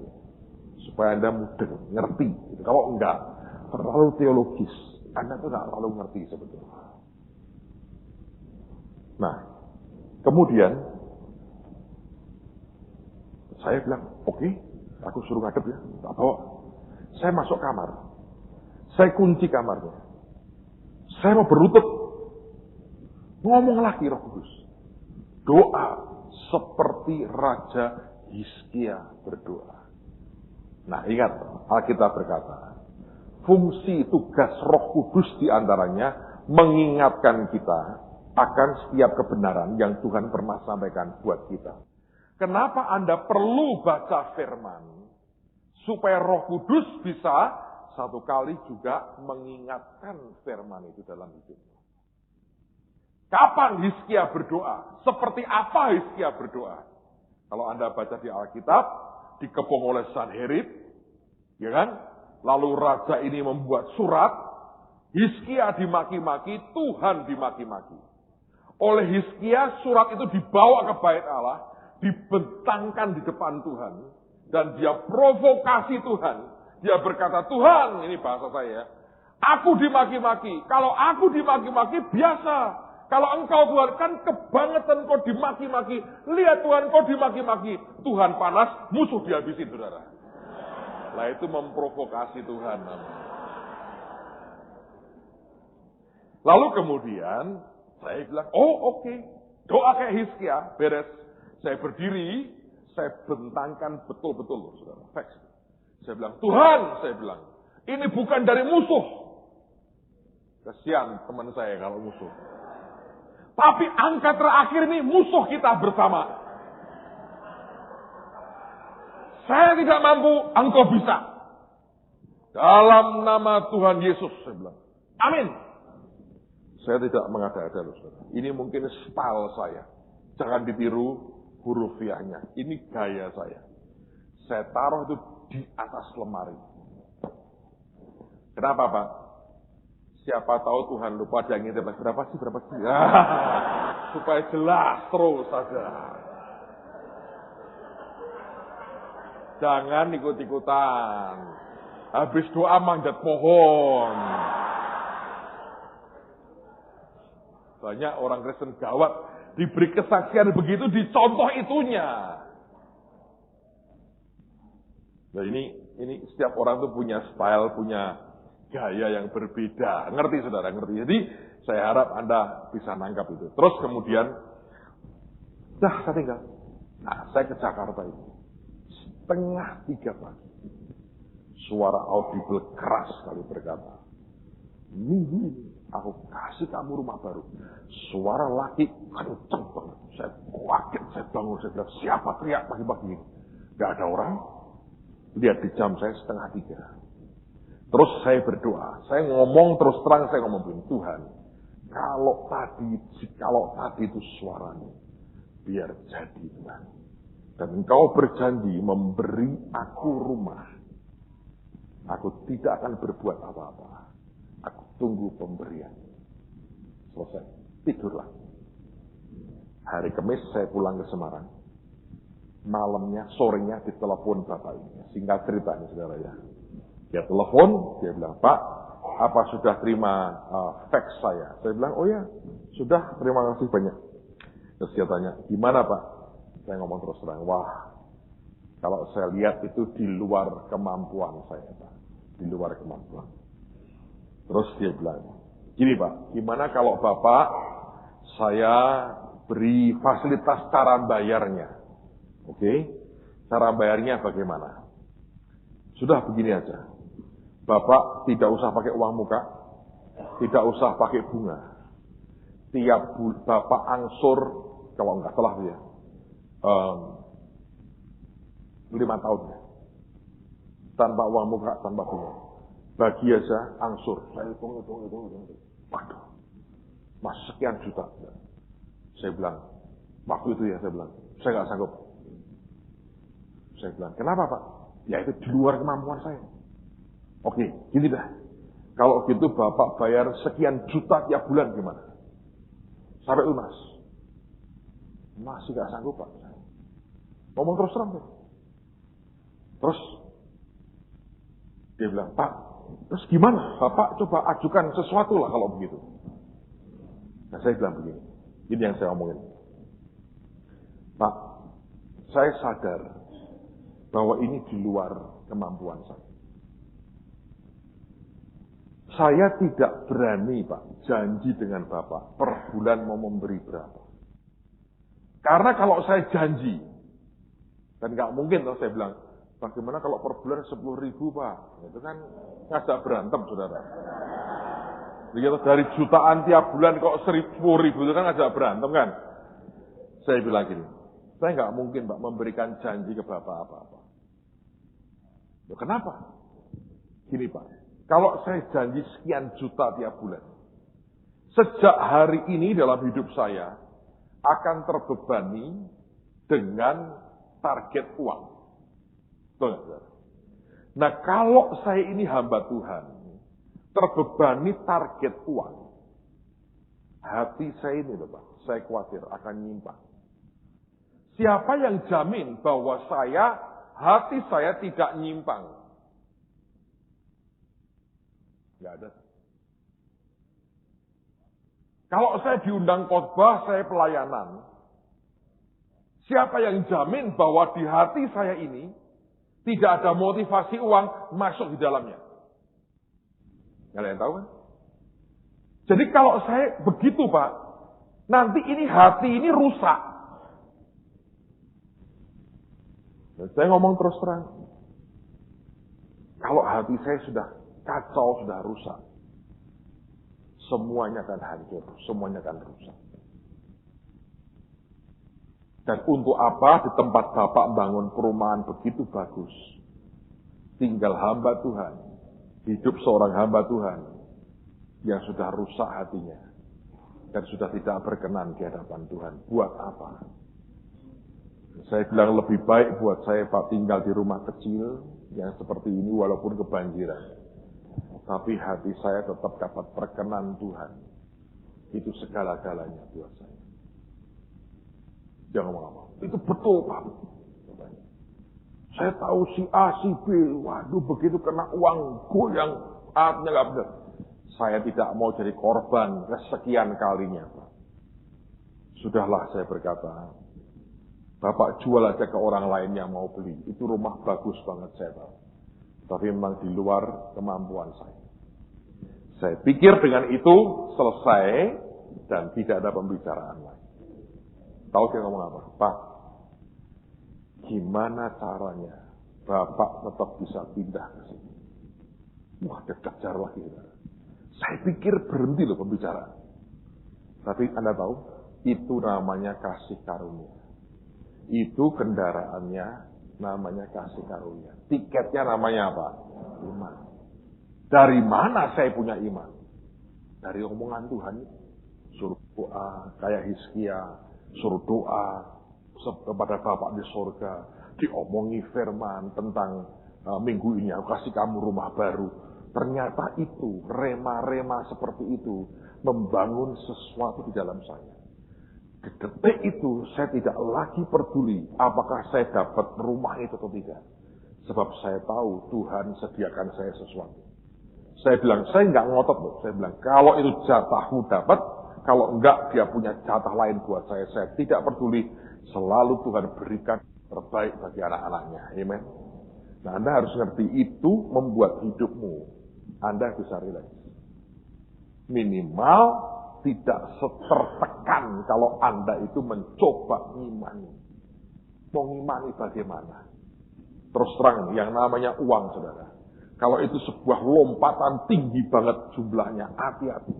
supaya Anda mudah ngerti. Kalau enggak terlalu teologis, Anda tuh enggak terlalu ngerti sebetulnya. Nah, kemudian saya bilang, oke, aku suruh ngadep ya, tak bawa. Saya masuk kamar, saya kunci kamarnya. Saya mau berlutut. Ngomong lagi Roh Kudus. Doa seperti Raja Hizkia berdoa. Nah, ingat, Alkitab berkata, fungsi tugas Roh Kudus diantaranya mengingatkan kita akan setiap kebenaran yang Tuhan pernah sampaikan buat kita. Kenapa Anda perlu baca firman? Supaya Roh Kudus bisa satu kali juga mengingatkan firman itu dalam hidupnya. Kapan Hizkia berdoa? Seperti apa Hizkia berdoa? Kalau Anda baca di Alkitab, dikepung oleh Sanherib, ya kan? Lalu raja ini membuat surat, Hizkia dimaki-maki, Tuhan dimaki-maki. Oleh Hizkia, surat itu dibawa ke bait Allah, dibentangkan di depan Tuhan, dan dia provokasi Tuhan. Dia berkata, Tuhan, ini bahasa saya, aku dimaki-maki. Kalau aku dimaki-maki, biasa. Kalau engkau Tuhan, kan kebangetan kau dimaki-maki. Lihat Tuhan, kau dimaki-maki. Tuhan panas, musuh dihabisin, saudara. Lah itu memprovokasi Tuhan. Lalu kemudian, saya bilang, oh oke. Doa kayak Hizkia, beres. Saya berdiri, saya bentangkan betul-betul, saudara. Facts. Saya bilang, Tuhan, saya bilang, ini bukan dari musuh. Kasihan teman saya kalau musuh. Tapi angka terakhir ini musuh kita bersama. Saya tidak mampu, engkau bisa. Dalam nama Tuhan Yesus, saya bilang. Amin. Saya tidak mengada-ada, saudara. Ini mungkin style saya. Jangan ditiru hurufiahnya. Ini gaya saya. Saya taruh itu di atas lemari. Kenapa, Pak? Siapa tahu Tuhan lupa dia ingin berapa sih? Supaya jelas terus saja. Jangan ikut-ikutan. Habis doa manjat pohon. Banyak orang Kristen gawat diberi kesaksian begitu dicontoh itunya. Nah ini setiap orang tuh punya style, punya gaya yang berbeda. Ngerti saudara, ngerti. Jadi saya harap Anda bisa nangkap itu. Terus kemudian, saya tinggal. Nah, saya ke Jakarta itu. 2:30 pagi. Suara audible keras sekali berkata, minggu ini aku kasih kamu rumah baru. Suara laki kenceng banget. Saya kaget, saya bangun, saya bilang, siapa teriak pagi-pagi ini? Gak ada orang. Lihat di jam saya 2:30. Terus saya berdoa. Saya ngomong terus terang, saya ngomong, Tuhan, kalau tadi itu suaramu, biar jadi Tuhan. Dan engkau berjanji memberi aku rumah. Aku tidak akan berbuat apa-apa. Aku tunggu pemberian. Selesai. Tidurlah. Hari Kamis saya pulang ke Semarang. Malamnya, sorenya ditelepon bapak ini. Singkat ceritanya, saudara ya. Dia telepon, dia bilang, Pak, apa sudah terima fax saya? Saya bilang, oh ya, sudah, terima kasih banyak. Terus dia tanya, gimana Pak? Saya ngomong terus terang, wah, kalau saya lihat itu di luar kemampuan saya, Pak. Di luar kemampuan. Terus dia bilang, gini Pak, gimana kalau Bapak saya beri fasilitas cara bayarnya? Oke, cara bayarnya bagaimana? Sudah begini aja. Bapak tidak usah pakai uang muka. Tidak usah pakai bunga. Tiap Bapak angsur, kalau enggak salah ya, 5 tahun ya. Tanpa uang muka, tanpa bunga. Bagi aja angsur. Saya hitung. Waduh, mas sekian juta. Saya bilang, waktu itu ya saya bilang, saya nggak sanggup. Saya bilang, kenapa Pak? Ya itu di luar kemampuan saya. Oke, gini dah. Kalau gitu Bapak bayar sekian juta tiap bulan gimana? Sampai lunas. Masih nggak sanggup Pak. Ngomong terus terang. Terus dia bilang, Pak, terus gimana? Bapak coba ajukan sesuatu lah kalau begitu. Nah saya bilang begini, ini yang saya omongin. Pak, saya sadar bahwa ini di luar kemampuan saya. Saya tidak berani Pak, janji dengan Bapak, per bulan mau memberi berapa. Karena kalau saya janji, dan nggak mungkin kalau saya bilang, bagaimana kalau per bulan 10.000 Pak? Itu kan ngajak berantem saudara. Begitu dari jutaan tiap bulan kok 10.000 itu kan ngajak berantem kan? Saya bilang gini, saya nggak mungkin Pak memberikan janji ke Bapak apa-apa. Loh, kenapa? Gini Pak, kalau saya janji sekian juta tiap bulan, sejak hari ini dalam hidup saya akan terbebani dengan target uang. Betul nggak? Nah kalau saya ini hamba Tuhan, terbebani target uang, hati saya ini loh Pak, saya khawatir akan nyimpang. Siapa yang jamin bahwa hati saya tidak nyimpang? Nggak ada. Kalau saya diundang khotbah, saya pelayanan. Siapa yang jamin bahwa di hati saya ini tidak ada motivasi uang masuk di dalamnya? Nggak ada yang tahu kan? Jadi kalau saya begitu Pak, nanti ini hati ini rusak. Dan saya ngomong terus terang. Kalau hati saya sudah kacau, sudah rusak, semuanya akan hancur, semuanya akan rusak. Dan untuk apa di tempat Bapak bangun perumahan begitu bagus, tinggal hamba Tuhan, hidup seorang hamba Tuhan yang sudah rusak hatinya dan sudah tidak berkenan di hadapan Tuhan. Buat apa? Saya bilang lebih baik buat saya Pak tinggal di rumah kecil yang seperti ini walaupun kebanjiran. Tapi hati saya tetap dapat perkenan Tuhan. Itu segala-galanya buat saya. Jangan ngomong apa. Itu betul Pak. Saya tahu si A, si B. Waduh begitu kena uang goyang. Artinya gak benar. Saya tidak mau jadi korban kesekian kalinya Pak. Sudahlah saya berkata. Bapak jual aja ke orang lain yang mau beli. Itu rumah bagus banget saya tahu. Tapi memang di luar kemampuan saya. Saya pikir dengan itu selesai dan tidak ada pembicaraan lain. Tahu saya ngomong apa? Pak, gimana caranya Bapak tetap bisa pindah ke sini? Wah, kejar lagi. Saya pikir berhenti loh pembicaraan. Tapi Anda tahu, itu namanya kasih karunia. Itu kendaraannya namanya kasih karunia. Tiketnya namanya apa? Iman. Dari mana saya punya iman? Dari omongan Tuhan. Suruh doa, kayak Hizkia. Suruh doa kepada Bapak di surga. Diomongi firman tentang minggu ini aku kasih kamu rumah baru. Ternyata itu, rema-rema seperti itu membangun sesuatu di dalam saya. Di detik itu saya tidak lagi peduli apakah saya dapat rumah itu atau tidak. Sebab saya tahu Tuhan sediakan saya sesuatu. Saya bilang, saya nggak ngotot loh. Saya bilang, kalau itu jatahmu dapat, kalau enggak dia punya jatah lain buat saya tidak peduli. Selalu Tuhan berikan terbaik bagi anak-anaknya. Amen. Nah Anda harus ngerti itu membuat hidupmu Anda bisa rileks. Minimal tidak setertekan kalau Anda itu mencoba ngimani. Mau ngimani bagaimana? Terus terang, yang namanya uang, saudara. Kalau itu sebuah lompatan tinggi banget jumlahnya, hati-hati.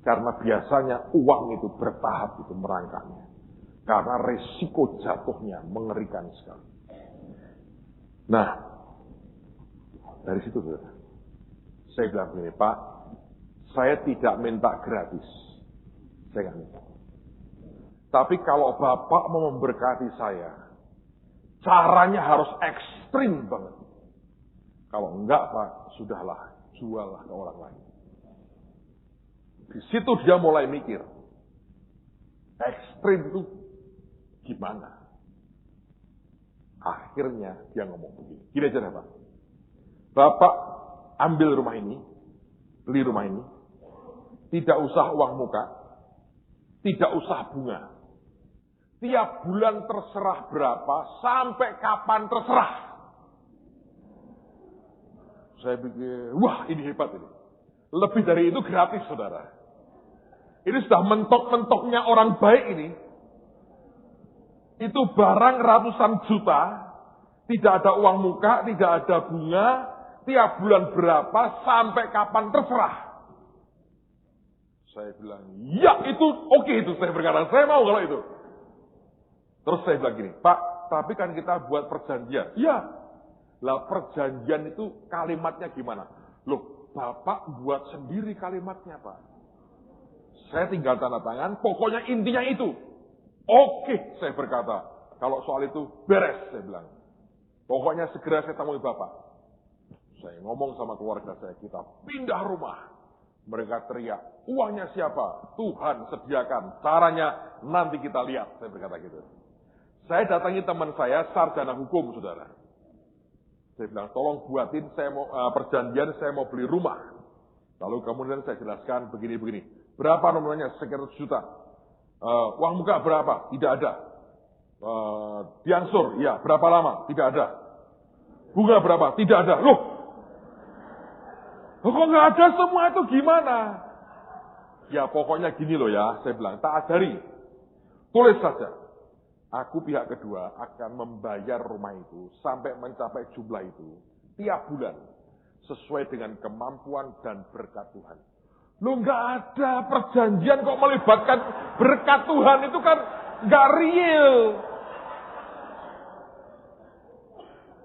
Karena biasanya uang itu bertahap itu merangkaknya. Karena resiko jatuhnya mengerikan sekali. Nah, dari situ saya bilang begini, Pak, saya tidak minta gratis. Saya nggak minta. Tapi kalau Bapak mau memberkati saya, caranya harus ekstrim banget. Kalau enggak, Pak, sudahlah, juallah ke orang lain. Di situ dia mulai mikir. Ekstrim itu gimana? Akhirnya dia ngomong begini. Gini aja Pak. Bapak ambil rumah ini, beli rumah ini, tidak usah uang muka, tidak usah bunga. Tiap bulan terserah berapa, sampai kapan terserah. Saya pikir, wah ini hebat ini. Lebih dari itu gratis, saudara. Ini sudah mentok-mentoknya orang baik ini. Itu barang ratusan juta, tidak ada uang muka, tidak ada bunga, tiap bulan berapa, sampai kapan terserah. Saya bilang, ya itu oke itu, saya berkata, saya mau kalau itu. Terus saya bilang gini, Pak, tapi kan kita buat perjanjian. Ya. Lah perjanjian itu kalimatnya gimana? Loh, Bapak buat sendiri kalimatnya, Pak. Saya tinggal tanda tangan, pokoknya intinya itu. Oke, saya berkata. Kalau soal itu, beres, saya bilang. Pokoknya segera saya temui Bapak. Saya ngomong sama keluarga saya, kita pindah rumah. Mereka teriak, uangnya siapa? Tuhan sediakan. Caranya nanti kita lihat, saya berkata gitu. Saya datangi teman saya, sarjana hukum, saudara. Saya bilang, tolong buatin, saya mau perjanjian, saya mau beli rumah. Lalu kemudian saya jelaskan begini-begini. Berapa nomornya? Sekitar 1 juta. Uang muka berapa? Tidak ada. Diangsur, ya. Berapa lama? Tidak ada. Bunga berapa? Tidak ada. Loh, kok nggak ada semua itu gimana? Ya pokoknya gini loh ya, saya bilang, tak ajari. Tulis saja. Aku pihak kedua akan membayar rumah itu sampai mencapai jumlah itu tiap bulan sesuai dengan kemampuan dan berkat Tuhan. Lu nggak ada perjanjian kok melibatkan berkat Tuhan, itu kan nggak real.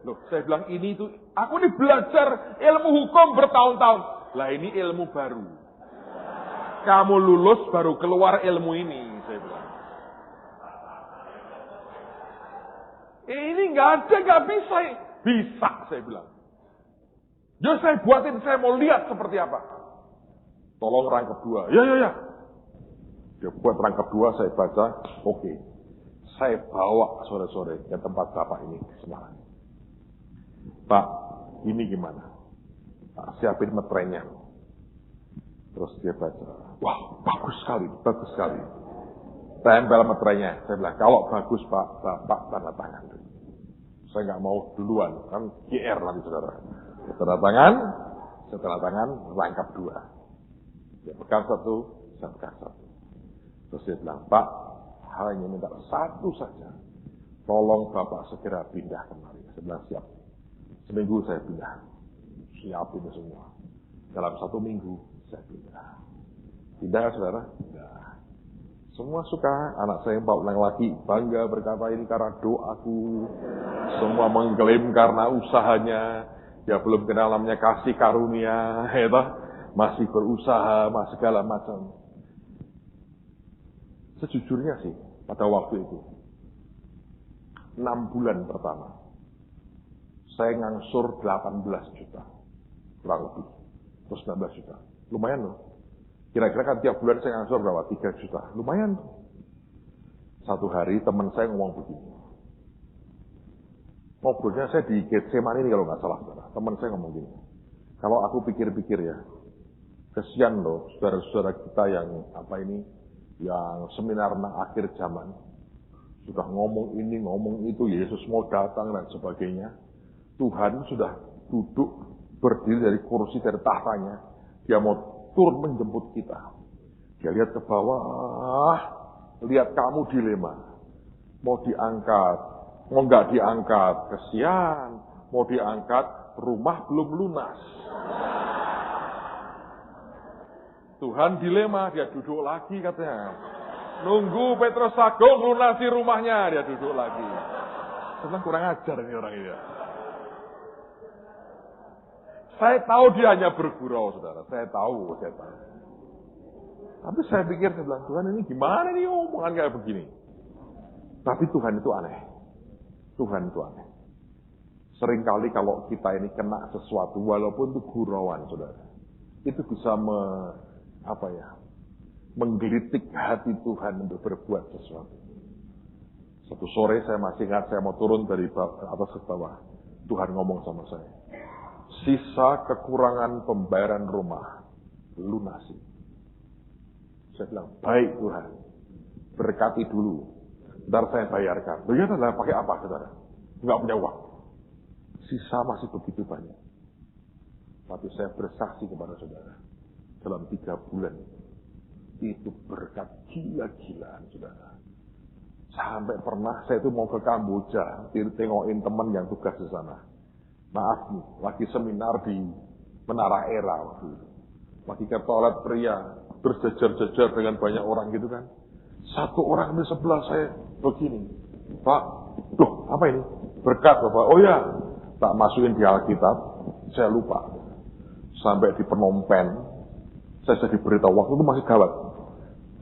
Loh, saya bilang ini itu aku ini belajar ilmu hukum bertahun-tahun. Lah ini ilmu baru. Kamu lulus baru keluar ilmu ini, saya bilang. Ini nggak ada, nggak bisa. Bisa, saya bilang. Ya saya buatin, saya mau lihat seperti apa. Tolong rangkap 2. Ya. Dia buat rangkap 2, saya baca. Oke. Saya bawa sore-sore ke tempat Bapak ini ke Semarang. Pak, ini gimana? Pak, siapin meterainya. Terus dia baca. Wah, bagus sekali. Tempel meterainya. Saya bilang, kalau bagus Pak, Bapak tanda tangan. Saya nggak mau duluan, kan GR nanti saudara. Tanda tangan, rangkap 2. Dia pegang 1, saya pegang 1. Terus dia bilang, Pak, hanya minta 1 saja. Tolong Bapak segera pindah kemari. Saya bilang, siap. Seminggu saya pindah. Siapin semua. Dalam 1 minggu saya pindah. Pindah ya saudara? Pindah. Semua suka, anak saya yang paling laki bangga berkata ini karena doaku. Semua mengklaim karena usahanya. Ya belum kenal namanya kasih karunia, ya masih berusaha, masih segala macam. Sejujurnya sih, pada waktu itu 6 bulan pertama, saya ngangsur 18 juta, kurang lebih, terus 19 juta, lumayan loh. Kira-kira kan tiap bulan saya ngangsur berapa? 3 juta. Lumayan. Satu hari teman saya ngomong begini. Ngobrolnya saya di Getsemani ini kalau nggak salah. Teman saya ngomong gini. Kalau aku pikir-pikir ya. Kesian loh saudara-saudara kita yang yang seminar akhir zaman. Sudah ngomong ini, ngomong itu. Yesus mau datang dan sebagainya. Tuhan sudah duduk berdiri dari kursi, dari tahtanya. Dia mau turun menjemput kita. Dia lihat ke bawah, lihat kamu dilema. Mau diangkat, mau nggak diangkat, kesian. Mau diangkat, rumah belum lunas. Tuhan dilema, dia duduk lagi katanya. Nunggu Petrus Agung lunasi rumahnya, dia duduk lagi. Sebenarnya kurang ajar ini orang ini. Saya tahu dia hanya bergurau, saudara. Saya tahu. Tapi saya pikir, saya bilang, Tuhan ini gimana nih omongan kayak begini. Tapi Tuhan itu aneh. Seringkali kalau kita ini kena sesuatu, walaupun itu gurauan, saudara. Itu bisa menggelitik hati Tuhan untuk berbuat sesuatu. Satu sore saya masih ingat, saya mau turun dari atas ke bawah. Tuhan ngomong sama saya. Sisa kekurangan pembayaran rumah, lunasi. Saya bilang, baik Tuhan, berkati dulu. Ntar saya bayarkan. Begitu adalah pakai apa, saudara? Enggak punya uang. Sisa masih begitu banyak. Tapi saya bersaksi kepada saudara. Dalam 3 bulan, itu berkat gila-gilaan, saudara. Sampai pernah saya itu mau ke Kamboja, tengokin teman yang tugas di sana. Maaf nih, lagi seminar di Menara Era waktu itu. Lagi ke toilet pria, berjejer-jejer dengan banyak orang gitu kan. Satu orang di sebelah saya begini, Pak, loh apa ini? Berkat Bapak. Oh ya, tak masukin di Alkitab, saya lupa. Sampai di Phnom Penh, saya jadi beritahu waktu itu masih gawat.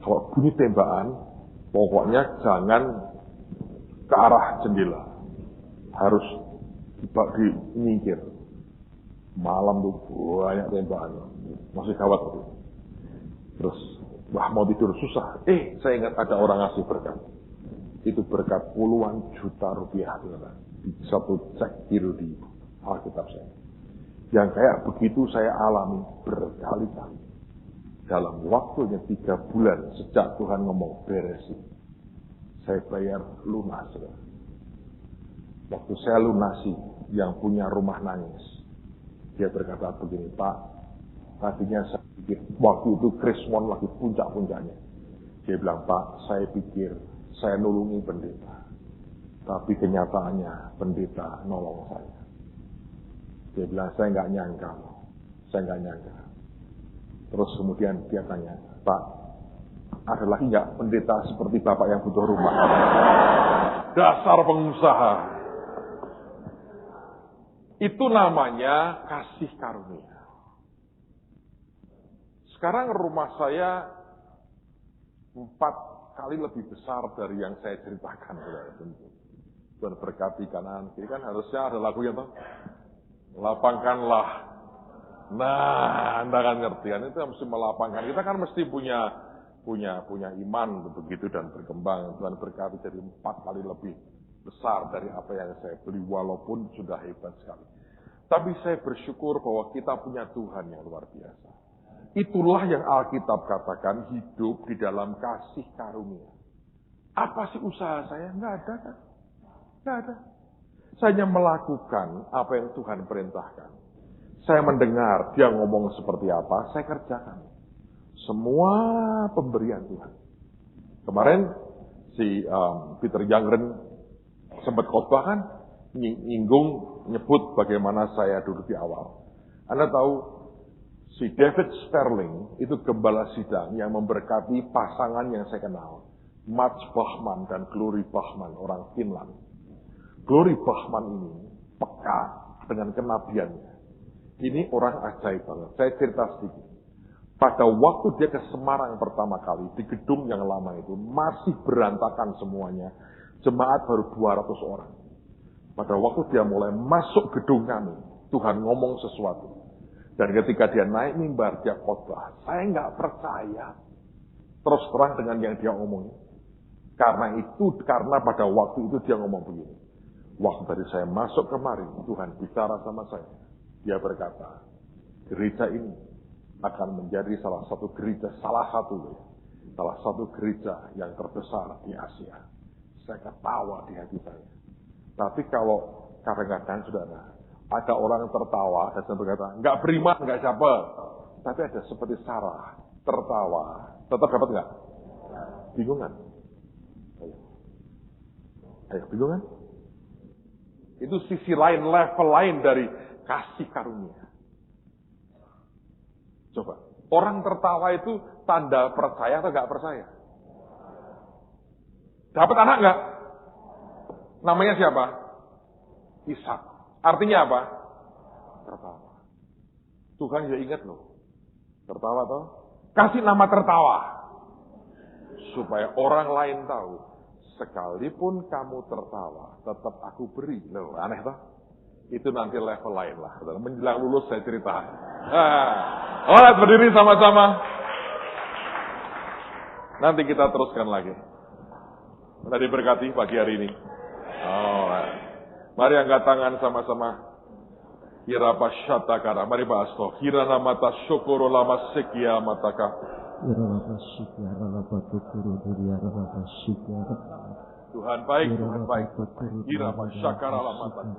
Kalau bunyi tembakan, pokoknya jangan ke arah jendela. Harus nyingkir. Malam tuh banyak tembakan. Masih gawat tuh. Terus, wah mau tidur susah. Saya ingat ada orang ngasih berkat. Itu berkat puluhan juta rupiah. Di satu cek biru di Alkitab saya. Yang kayak begitu saya alami berkali-kali. Dalam waktunya 3 bulan sejak Tuhan ngomong beresin. Saya bayar lunas. Waktu saya lunasi, yang punya rumah nangis. Dia berkata begini, Pak, tadinya saya pikir, waktu itu Krismon lagi puncak-puncaknya. Dia bilang, Pak, saya pikir saya nulungi pendeta. Tapi kenyataannya pendeta nolong saya. Dia bilang, saya nggak nyangka. Terus kemudian dia tanya, Pak, ada lagi nggak pendeta seperti Bapak yang butuh rumah? Dasar pengusaha. Itu namanya kasih karunia. Sekarang rumah saya 4 kali lebih besar dari yang saya ceritakan. Dan berkati kanan kiri kan harusnya ada lagu yang lapangkanlah. Nah, Anda kan ngerti kan, itu mesti melapangkan. Kita kan mesti punya iman begitu dan berkembang. Tuhan berkati jadi 4 kali lebih besar dari apa yang saya beli, walaupun sudah hebat sekali. Tapi saya bersyukur bahwa kita punya Tuhan yang luar biasa. Itulah yang Alkitab katakan hidup di dalam kasih karunia. Apa sih usaha saya? Nggak ada kan? Nggak ada. Saya hanya melakukan apa yang Tuhan perintahkan. Saya mendengar dia ngomong seperti apa, saya kerjakan. Semua pemberian Tuhan. Kemarin si Peter Youngren sempat khotbah kan, nyebut bagaimana saya dulu di awal. Anda tahu, si David Sterling itu gembala sidang yang memberkati pasangan yang saya kenal. Mats Bachman dan Glory Bachman, orang Finland. Glory Bachman ini peka dengan kenabiannya. Ini orang ajaib banget. Saya cerita sedikit. Pada waktu dia ke Semarang pertama kali, di gedung yang lama itu, masih berantakan semuanya. Jemaat baru 200 orang. Pada waktu dia mulai masuk gedung kami, Tuhan ngomong sesuatu. Dan ketika dia naik mimbar, dia khotbah. Saya nggak percaya. Terus terang dengan yang dia omongin. Karena pada waktu itu dia ngomong begini. Waktu tadi saya masuk kemari, Tuhan bicara sama saya. Dia berkata, gereja ini akan menjadi salah satu gereja yang terbesar di Asia. Saya ketawa di hati saya. Tapi kalau kadang-kadang saudara, ada orang tertawa dan saya berkata, nggak beriman, nggak siapa. Tapi ada seperti Sarah, tertawa. Tetap dapat nggak? Bingung kan? Ayo, bingung kan? Itu sisi lain, level lain dari kasih karunia. Coba, orang tertawa itu tanda percaya atau nggak percaya? Dapat anak nggak? Namanya siapa? Ishak. Artinya apa? Tertawa. Tuhan ya ingat loh. Tertawa toh? Kasih nama tertawa. Supaya orang lain tahu. Sekalipun kamu tertawa, tetap aku beri. Loh, aneh toh? Itu nanti level lain lah. Menjelang lulus saya cerita. Alright, berdiri sama-sama. Nanti kita teruskan lagi. Kita diberkati pagi hari ini. Alright. Mari angkat tangan sama-sama. Hirapa syatakara. Mari Pak Asto. Hirana mata syukuro lama sekia mataka. Tuhan baik, Tuhan baik. Hirapa syakara lama mataka.